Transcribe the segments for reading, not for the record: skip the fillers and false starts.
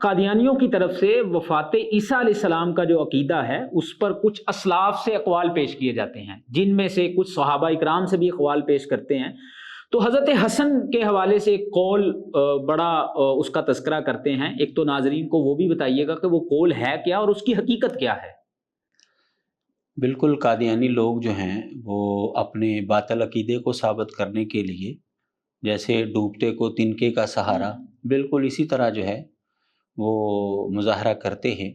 قادیانیوں کی طرف سے وفات عیسیٰ علیہ السلام کا جو عقیدہ ہے اس پر کچھ اسلاف سے اقوال پیش کیے جاتے ہیں، جن میں سے کچھ صحابہ اکرام سے بھی اقوال پیش کرتے ہیں۔ تو حضرت حسن کے حوالے سے ایک قول بڑا اس کا تذکرہ کرتے ہیں، ایک تو ناظرین کو وہ بھی بتائیے گا کہ وہ قول ہے کیا اور اس کی حقیقت کیا ہے۔ بالکل، قادیانی لوگ جو ہیں وہ اپنے باطل عقیدے کو ثابت کرنے کے لیے جیسے ڈوبتے کو تنکے کا سہارا، بالکل اسی طرح جو ہے وہ مظاہرہ کرتے ہیں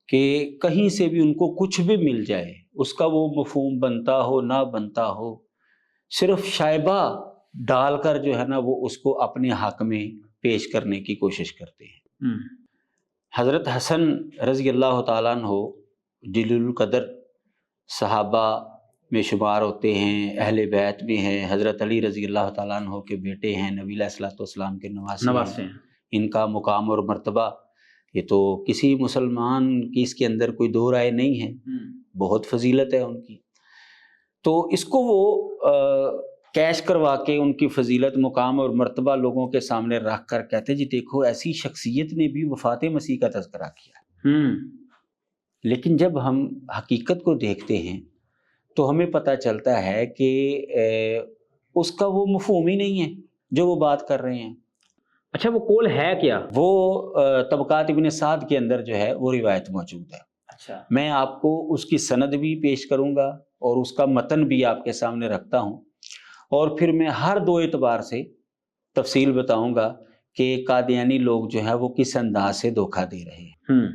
کہ کہیں سے بھی ان کو کچھ بھی مل جائے، اس کا وہ مفہوم بنتا ہو نہ بنتا ہو، صرف شائبہ ڈال کر جو ہے نا وہ اس کو اپنے حق میں پیش کرنے کی کوشش کرتے ہیں۔ حضرت حسن رضی اللہ تعالیٰ عنہ جلیل القدر صحابہ میں شمار ہوتے ہیں، اہل بیت میں ہیں، حضرت علی رضی اللہ تعالیٰ عنہ کے بیٹے ہیں، نبی علیہ الصلوۃ والسلام کے نواسے ہیں۔ ان کا مقام اور مرتبہ یہ تو کسی مسلمان کی اس کے اندر کوئی دو رائے نہیں ہے، بہت فضیلت ہے ان کی۔ تو اس کو وہ کیش کروا کے ان کی فضیلت، مقام اور مرتبہ لوگوں کے سامنے رکھ کر کہتے جی دیکھو ایسی شخصیت نے بھی وفات مسیح کا تذکرہ کیا۔ لیکن جب ہم حقیقت کو دیکھتے ہیں تو ہمیں پتہ چلتا ہے کہ اس کا وہ مفہوم ہی نہیں ہے جو وہ بات کر رہے ہیں۔ اچھا، وہ قول ہے کیا؟ وہ طبقات ابن سعد کے اندر جو ہے وہ روایت موجود ہے۔ اچھا، میں آپ کو اس کی سند بھی پیش کروں گا اور اس کا متن بھی آپ کے سامنے رکھتا ہوں، اور پھر میں ہر دو اعتبار سے تفصیل بتاؤں گا کہ قادیانی لوگ جو ہے وہ کس انداز سے دھوکہ دے رہے ہیں۔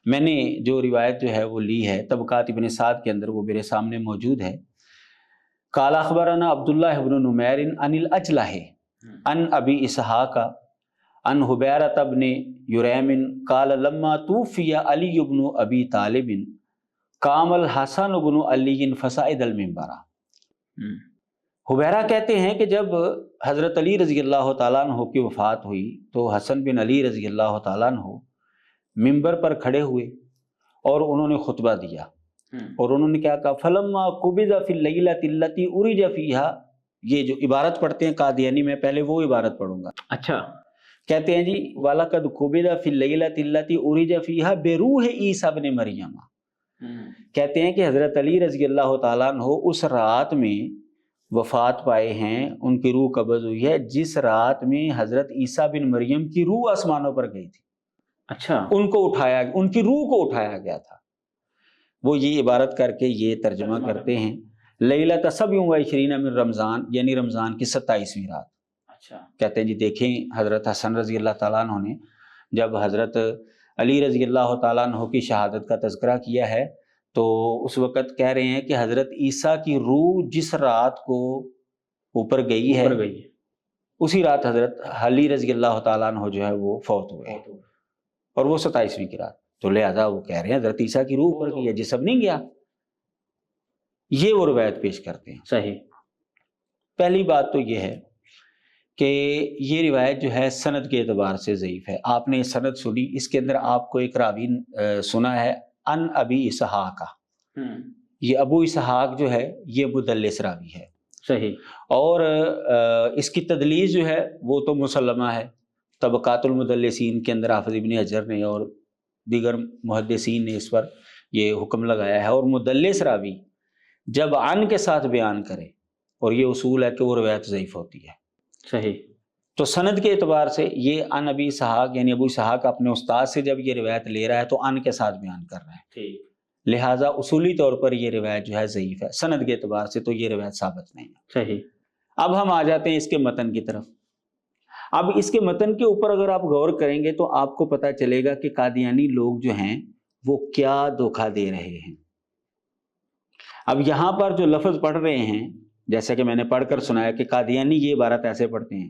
میں نے جو روایت جو ہے وہ لی ہے طبقات ابن سعد کے اندر، وہ میرے سامنے موجود ہے۔ قال اخبرنا عبداللہ بن نمیر عن الاجلح عن ابی اسحاق عن حبیرۃ بن یریم قال لما توفی علی بن ابی طالب قام الحسن بن علی فصعد المنبر۔ حبیرہ کہتے ہیں کہ جب حضرت علی رضی اللہ تعالیٰ عنہ کی وفات ہوئی تو حسن بن علی رضی اللہ تعالیٰ عنہ منبر پر کھڑے ہوئے اور انہوں نے خطبہ دیا، اور انہوں نے کیا کہا، فلما قبض فی اللیلۃ التی عرج فیہا۔ یہ جو عبارت پڑھتے ہیں قادیانی، میں پہلے وہ عبارت پڑھوں گا۔ اچھا، کہتے ہیں جی وَلَقَدْ قُبِضَ فِي اللَّيْلَةِ الَّتِي عُرِجَ فِيهَا بِرُوحِ عِیسیٰ ابْنِ مَرْیَم۔ کہتے ہیں کہ حضرت علی رضی اللہ تعالیٰ عنہ اس رات میں وفات پائے ہیں، ان کی روح قبض ہوئی ہے جس رات میں حضرت عیسیٰ بن مریم کی روح آسمانوں پر گئی تھی۔ اچھا، ان کو اٹھایا، ان کی روح کو اٹھایا گیا تھا۔ وہ یہ عبارت کر کے یہ ترجمہ کرتے ہیں لیلۃ 27 من رمضان، یعنی رمضان کی 27ویں رات۔ اچھا، کہتے ہیں جی دیکھیں حضرت حسن رضی اللہ تعالیٰ عنہ نے جب حضرت علی رضی اللہ تعالیٰ عنہ کی شہادت کا تذکرہ کیا ہے تو اس وقت کہہ رہے ہیں کہ حضرت عیسیٰ کی روح جس رات کو اوپر گئی ہے اسی رات حضرت علی رضی اللہ تعالیٰ عنہ جو ہے وہ فوت ہوئے، اور وہ 27ویں کی رات۔ تو لہذا وہ کہہ رہے ہیں حضرت عیسیٰ کی روح اوپر گئی ہے، جسم نہیں گیا۔ یہ وہ روایت پیش کرتے ہیں۔ صحیح۔ پہلی بات تو یہ ہے کہ یہ روایت جو ہے سند کے اعتبار سے ضعیف ہے۔ آپ نے سند سنی، اس کے اندر آپ کو ایک راوی سنا ہے ان ابی اسحاق۔ یہ ابو اسحاق جو ہے یہ مدلس راوی ہے۔ صحیح۔ اور اس کی تدلیس جو ہے وہ تو مسلمہ ہے۔ طبقات المدلسین کے اندر حافظ ابن حجر نے اور دیگر محدثین نے اس پر یہ حکم لگایا ہے، اور مدلس راوی جب عن کے ساتھ بیان کرے، اور یہ اصول ہے کہ وہ روایت ضعیف ہوتی ہے۔ صحیح۔ تو سند کے اعتبار سے یہ ان ابی اسحاق یعنی ابو اسحاق اپنے استاد سے جب یہ روایت لے رہا ہے تو ان کے ساتھ بیان کر رہا ہے، ٹھیک۔ لہٰذا اصولی طور پر یہ روایت جو ہے ضعیف ہے، سند کے اعتبار سے تو یہ روایت ثابت نہیں ہے۔ صحیح۔ اب ہم آ جاتے ہیں اس کے متن کی طرف۔ اب اس کے متن کے اوپر اگر آپ غور کریں گے تو آپ کو پتہ چلے گا کہ قادیانی لوگ جو ہیں وہ کیا دھوکہ دے رہے ہیں۔ اب یہاں پر جو لفظ پڑھ رہے ہیں، جیسا کہ میں نے پڑھ کر سنایا کہ قادیانی یہ عبارت ایسے پڑھتے ہیں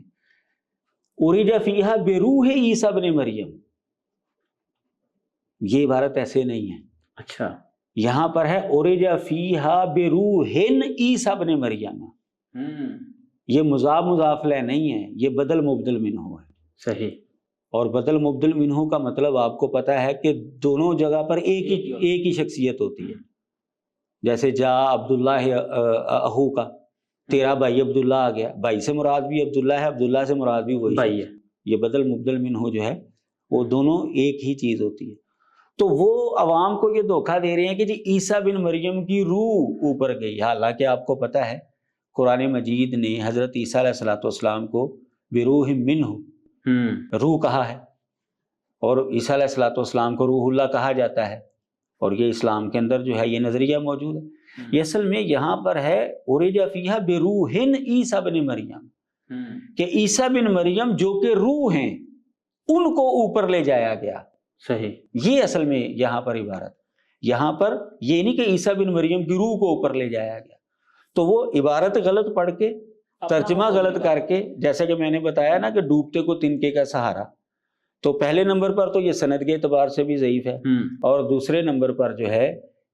اُرِجَ فِیہا بِرُوحِ عیسیٰ ابْنِ مریم، یہ عبارت ایسے نہیں ہے۔ اچھا، یہاں پر ہے اُرِجَ فِیہا بِرُوحٍ عیسیٰ ابْنِ مریم۔ یہ مضاف مضاف الیہ نہیں ہے، یہ بدل مبدل منہ ہے۔ صحیح۔ اور بدل مبدل منہ کا مطلب آپ کو پتہ ہے کہ دونوں جگہ پر ایک ہی شخصیت ہوتی ہے۔ جیسے جا عبداللہ اخو کا، تیرا بھائی عبداللہ آ گیا، بھائی سے مراد بھی عبداللہ ہے، عبداللہ سے مراد بھی وہی بھائی ہے۔ یہ بدل مبدل منہ جو ہے وہ دونوں ایک ہی چیز ہوتی ہے۔ تو وہ عوام کو یہ دھوکہ دے رہے ہیں کہ جی عیسیٰ بن مریم کی روح اوپر گئی، حالانکہ آپ کو پتہ ہے قرآن مجید نے حضرت عیسیٰ علیہ السلام کو بروح منہ روح کہا ہے، اور عیسیٰ علیہ السلام کو روح اللہ کہا جاتا ہے، اور یہ اسلام کے اندر جو ہے یہ نظریہ موجود ہے۔ یہ اصل میں یہاں پر ہے اُرِجَ فیہا بروح عیسیٰ بن مریم، کہ عیسیٰ بن مریم جو کہ روح ہیں ان کو اوپر لے جایا گیا۔ صحیح، یہ اصل میں یہاں پر عبارت، یہاں پر یہ نہیں کہ عیسیٰ بن مریم کی روح کو اوپر لے جایا گیا، تو وہ عبارت غلط پڑھ کے ترجمہ غلط کر کے، جیسا کہ میں نے بتایا نا کہ ڈوبتے کو تنکے کا سہارا، تو پہلے نمبر پر تو یہ سند کے اعتبار سے بھی ضعیف ہے، اور دوسرے نمبر پر جو ہے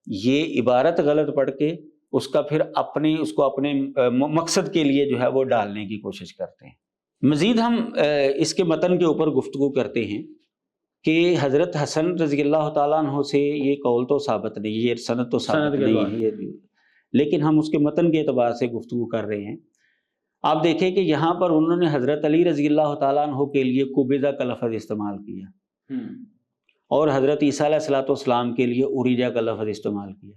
یہ عبارت غلط پڑھ کے اس کا پھر اس کو اپنے مقصد کے لیے جو ہے وہ ڈالنے کی کوشش کرتے ہیں۔ مزید ہم اس کے متن کے اوپر گفتگو کرتے ہیں کہ حضرت حسن رضی اللہ تعالیٰ عنہ سے یہ قول تو ثابت نہیں، یہ سند تو ثابت نہیں ہے، لیکن ہم اس کے متن کے اعتبار سے گفتگو کر رہے ہیں۔ آپ دیکھیں کہ یہاں پر انہوں نے حضرت علی رضی اللہ تعالیٰ عنہ کے لیے قبضہ کا لفظ استعمال کیا، اور حضرت عیسیٰ علیہ السلام کے لیے اریجا کا لفظ استعمال کیا۔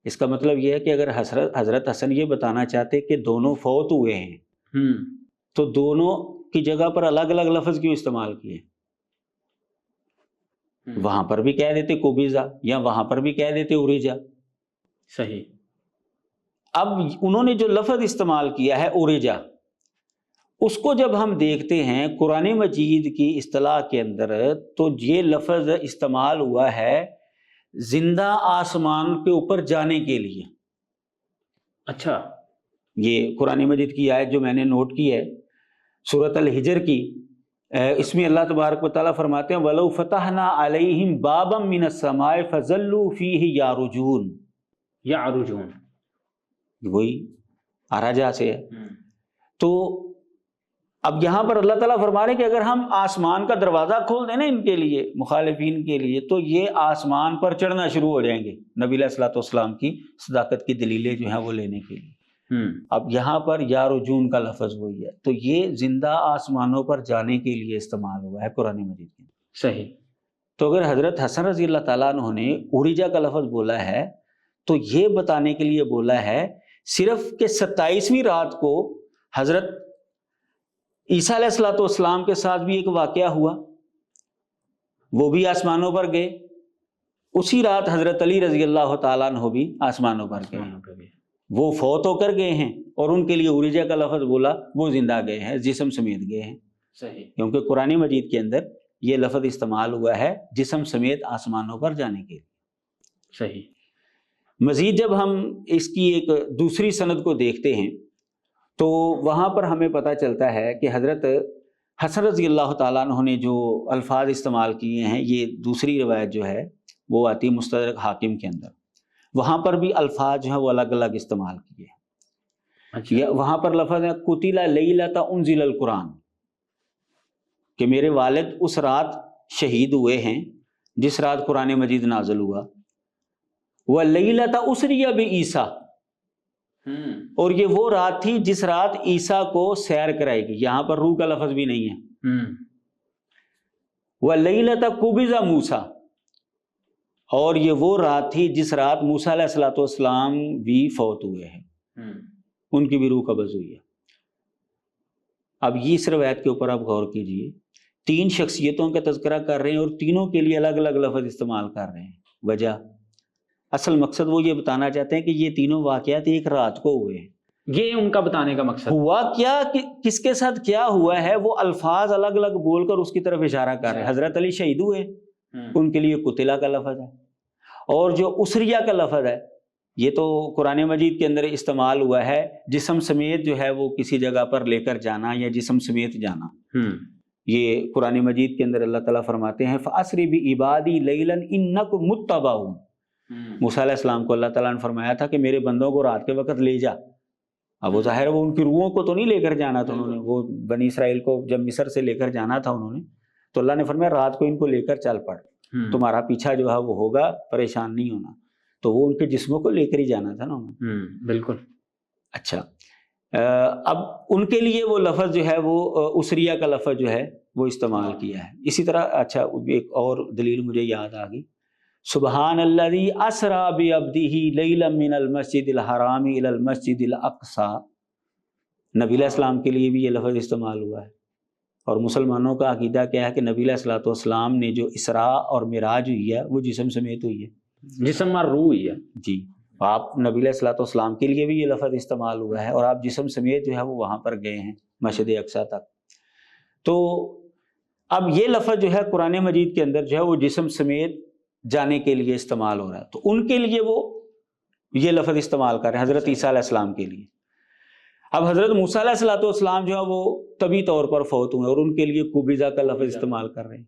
اس کا مطلب یہ ہے کہ اگر حضرت حسن یہ بتانا چاہتے کہ دونوں فوت ہوئے ہیں تو دونوں کی جگہ پر الگ الگ لفظ کیوں استعمال کیے؟ وہاں پر بھی کہہ دیتے قبضہ، یا وہاں پر بھی کہہ دیتے اریجا۔ صحیح۔ اب انہوں نے جو لفظ استعمال کیا ہے اریجا، اس کو جب ہم دیکھتے ہیں قرآن مجید کی اصطلاح کے اندر، تو یہ لفظ استعمال ہوا ہے زندہ آسمان کے اوپر جانے کے لیے۔ اچھا، یہ قرآن مجید کی آیت جو میں نے نوٹ کی ہے سورۃ الحجر کی، اس میں اللہ تبارک و تعالیٰ فرماتے ہیں وَلَوْ فَتَحْنَا عَلَيْهِمْ بَابًا مِّنَ السَّمَاءِ فَظَلُّوا فِيهِ یعرجون، وہی آراجہ سے ہے۔ تو اب یہاں پر اللہ تعالیٰ فرما رہے ہیں کہ اگر ہم آسمان کا دروازہ کھول دیں نا ان کے لیے، مخالفین کے لیے، تو یہ آسمان پر چڑھنا شروع ہو جائیں گے نبی علیہ الصلوۃ والسلام کی صداقت کی دلیلیں جو ہیں وہ لینے کے لیے۔ اب یہاں پر یا رجون کا لفظ وہی ہے، تو یہ زندہ آسمانوں پر جانے کے لیے استعمال ہوا ہے قرآن مجید میں۔ صحیح۔ تو اگر حضرت حسن رضی اللہ تعالیٰ عنہ نے اریجا کا لفظ بولا ہے تو یہ بتانے کے لیے بولا ہے صرف کہ 27ویں رات کو حضرت عیسیٰ علیہ السلام کے ساتھ بھی ایک واقعہ ہوا، وہ بھی آسمانوں پر گئے، اسی رات حضرت علی رضی اللہ تعالیٰ عنہ بھی آسمانوں پر گئے، وہ فوت ہو کر گئے ہیں، اور ان کے لیے اریجا کا لفظ بولا، وہ زندہ گئے ہیں، جسم سمیت گئے ہیں۔ صحیح۔ کیونکہ قرآن مجید کے اندر یہ لفظ استعمال ہوا ہے جسم سمیت آسمانوں پر جانے کے لیے۔ صحیح۔ مزید جب ہم اس کی ایک دوسری سند کو دیکھتے ہیں تو وہاں پر ہمیں پتہ چلتا ہے کہ حضرت حسن رضی اللہ تعالیٰ عنہ نے جو الفاظ استعمال کیے ہیں، یہ دوسری روایت جو ہے وہ آتی ہے مستدرک حاکم کے اندر، وہاں پر بھی الفاظ جو ہیں وہ الگ الگ استعمال کیے ہیں۔ اچھا۔ وہاں پر لفظ ہے قتل لیلۃ انزل القرآن، کہ میرے والد اس رات شہید ہوئے ہیں جس رات قرآن مجید نازل ہوا، ولیلۃ اسری بعیسیٰ، اور یہ وہ رات تھی جس رات عیسیٰ کو سیر کرائے گی، یہاں پر روح کا لفظ بھی نہیں ہے، ولیلۃ قبض موسیٰ، اور یہ وہ رات تھی جس رات موسیٰ علیہ السلام بھی فوت ہوئے ہیں، ان کی بھی روح قبض ہوئی ہے۔ اب یہ اس روایت کے اوپر آپ غور کیجئے، 3 شخصیتوں کا تذکرہ کر رہے ہیں اور تینوں کے لیے الگ الگ لفظ استعمال کر رہے ہیں۔ وجہ، اصل مقصد وہ یہ بتانا چاہتے ہیں کہ یہ تینوں واقعات ایک رات کو ہوئے ہیں۔ یہ ان کا بتانے کا مقصد ہوا کیا، کس کے ساتھ کیا ہوا ہے، وہ الفاظ الگ الگ بول کر اس کی طرف اشارہ کر رہے ہیں۔ حضرت علی شہید ہوئے، ان کے لیے قتلہ کا لفظ ہے، اور جو اسریہ کا لفظ ہے یہ تو قرآن مجید کے اندر استعمال ہوا ہے جسم سمیت جو ہے وہ کسی جگہ پر لے کر جانا یا جسم سمیت جانا۔ یہ قرآن مجید کے اندر اللہ تعالیٰ فرماتے ہیں فَأَسْرِ بِعِبَادِي لَيْلًا إِنَّكُمْ مُتَّبَعُونَ۔ موسیٰ علیہ السلام کو اللہ تعالیٰ نے فرمایا تھا کہ میرے بندوں کو رات کے وقت لے جا۔ اب وہ ظاہر ہے وہ ان کی روحوں کو تو نہیں لے کر جانا تھا، انہوں نے وہ بنی اسرائیل کو جب مصر سے لے کر جانا تھا انہوں نے، تو اللہ نے فرمایا رات کو ان کو لے کر چل پڑ، تمہارا پیچھا جو ہے وہ ہوگا، پریشان نہیں ہونا۔ تو وہ ان کے جسموں کو لے کر ہی جانا تھا نا انہوں۔ بالکل۔ اچھا، اب ان کے لیے وہ لفظ جو ہے وہ اسریہ کا لفظ جو ہے وہ استعمال کیا ہے. اسی طرح اچھا ایک اور دلیل مجھے یاد آ گئی، سبحان الذی اسریٰ بعبدہ لیلا من المسجد الحرام الی المسجد الاقصی. نبی علیہ السلام کے لیے بھی یہ لفظ استعمال ہوا ہے. اور مسلمانوں کا عقیدہ کیا ہے کہ نبی علیہ الصلوۃ والسلام نے جو اسراء اور معراج ہوئی ہے وہ جسم سمیت ہوئی ہے. جسم اور روح ہی ہے. جی، آپ نبی علیہ الصلوۃ والسلام کے لیے بھی یہ لفظ استعمال ہوا ہے، اور آپ جسم سمیت جو ہے وہ وہاں پر گئے ہیں مسجد اقصیٰ تک. تو اب یہ لفظ جو ہے قرآن مجید کے اندر جو ہے وہ جسم سمیت جانے کے لیے استعمال ہو رہا ہے. تو ان کے لیے وہ یہ لفظ استعمال کر رہے ہیں حضرت عیسیٰ علیہ السلام کے لیے. اب حضرت موسیٰ علیہ الصلوۃ والسلام جو ہے وہ طبی طور پر فوت ہوئے اور ان کے لیے قبیضہ کا لفظ استعمال کر رہے ہیں.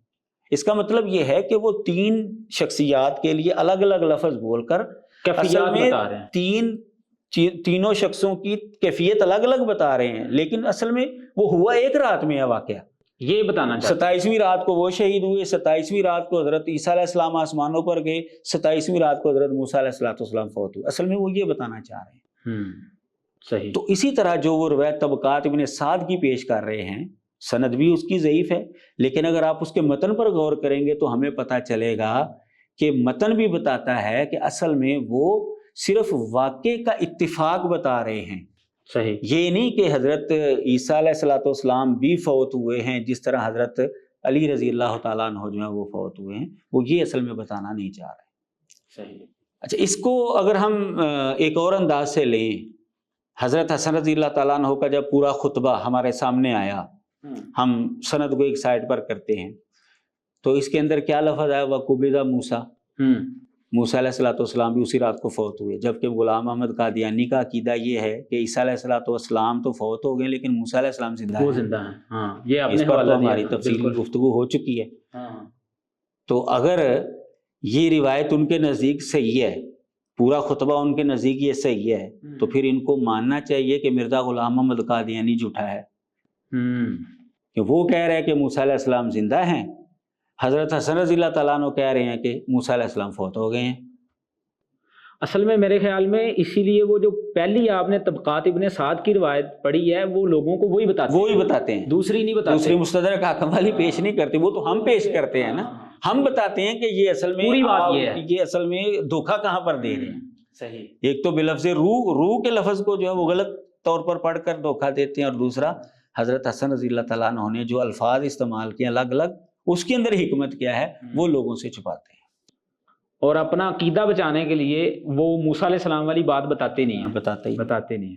اس کا مطلب یہ ہے کہ وہ تین شخصیات کے لیے الگ الگ لفظ بول کر اصل میں بتا رہے ہیں. تینوں شخصوں کی کیفیت الگ الگ بتا رہے ہیں، لیکن اصل میں وہ ہوا ایک رات میں ہے واقعہ. یہ بتانا چاہتے ہیں 27ویں رات کو وہ شہید ہوئے، 27ویں رات کو حضرت عیسیٰ علیہ السلام آسمانوں پر گئے، 27ویں رات کو حضرت موسیٰ علیہ السلام فوت ہوئے. اصل میں وہ یہ بتانا چاہ رہے ہیں. صحیح. تو اسی طرح جو وہ روایت طبقات ابن سعد کی پیش کر رہے ہیں، سند بھی اس کی ضعیف ہے، لیکن اگر آپ اس کے متن پر غور کریں گے تو ہمیں پتہ چلے گا کہ متن بھی بتاتا ہے کہ اصل میں وہ صرف واقعے کا اتفاق بتا رہے ہیں. صحیح. یہ نہیں کہ حضرت عیسیٰ علیہ الصلوۃ والسلام بھی فوت ہوئے ہیں جس طرح حضرت علی رضی اللہ تعالیٰ عنہ جو ہیں وہ فوت ہوئے ہیں، وہ یہ اصل میں بتانا نہیں چاہ رہے. صحیح. اچھا، اس کو اگر ہم ایک اور انداز سے لیں، حضرت حسن رضی اللہ تعالیٰ عنہ کا جب پورا خطبہ ہمارے سامنے آیا، ہم سند کو ایک سائڈ پر کرتے ہیں، تو اس کے اندر کیا لفظ ہے؟ وَقُبِضَ مُوسیٰ. موسیٰ علیہ الصلوۃ والسلام بھی اسی رات کو فوت ہوئے. جبکہ غلام احمد قادیانی کا عقیدہ یہ ہے کہ عیسیٰ علیہ الصلوۃ والسلام تو فوت ہو گئے لیکن موسیٰ علیہ السلام زندہ ہیں. وہ زندہ ہیں. ہاں، یہ آپ اس نے پر حوالہ تو دیا. ہماری تفصیلی بالکل. گفتگو ہو چکی ہے. ہاں. تو اگر یہ روایت ان کے نزدیک صحیح ہے، پورا خطبہ ان کے نزدیک یہ صحیح ہے، تو پھر ان کو ماننا چاہیے کہ مرزا غلام احمد قادیانی جھوٹا ہے، کہ وہ کہہ رہے ہیں کہ موسیٰ علیہ السلام زندہ ہیں، حضرت حسن رضی اللہ تعالیٰ عنہ کہہ رہے ہیں کہ موسیٰ علیہ السلام فوت ہو گئے ہیں. اصل میں میرے خیال میں اسی لیے وہ جو پہلی آپ نے طبقات ابن سعد کی روایت پڑھی ہے وہ لوگوں کو وہی بتاتے ہیں، دوسری نہیں بتاتے، دوسری مستدرک حکم والی پیش نہیں کرتے، وہ تو ہم پیش کرتے ہیں نا. ہم بتاتے ہیں کہ یہ اصل میں پوری بات یہ ہے، یہ اصل میں دھوکہ کہاں پر دے رہے ہیں. صحیح. ایک تو بلفظ روح کے لفظ کو جو ہے وہ غلط طور پر پڑھ کر دھوکہ دیتے ہیں، اور دوسرا حضرت حسن رضی اللہ تعالیٰ عنہ نے جو الفاظ استعمال کیے الگ الگ، اس کے اندر حکمت کیا ہے وہ لوگوں سے چھپاتے ہیں، اور اپنا عقیدہ بچانے کے لیے وہ موسیٰ علیہ السلام والی بات بتاتے نہیں ہیں. بتاتے ہی بتاتے نہیں ہیں.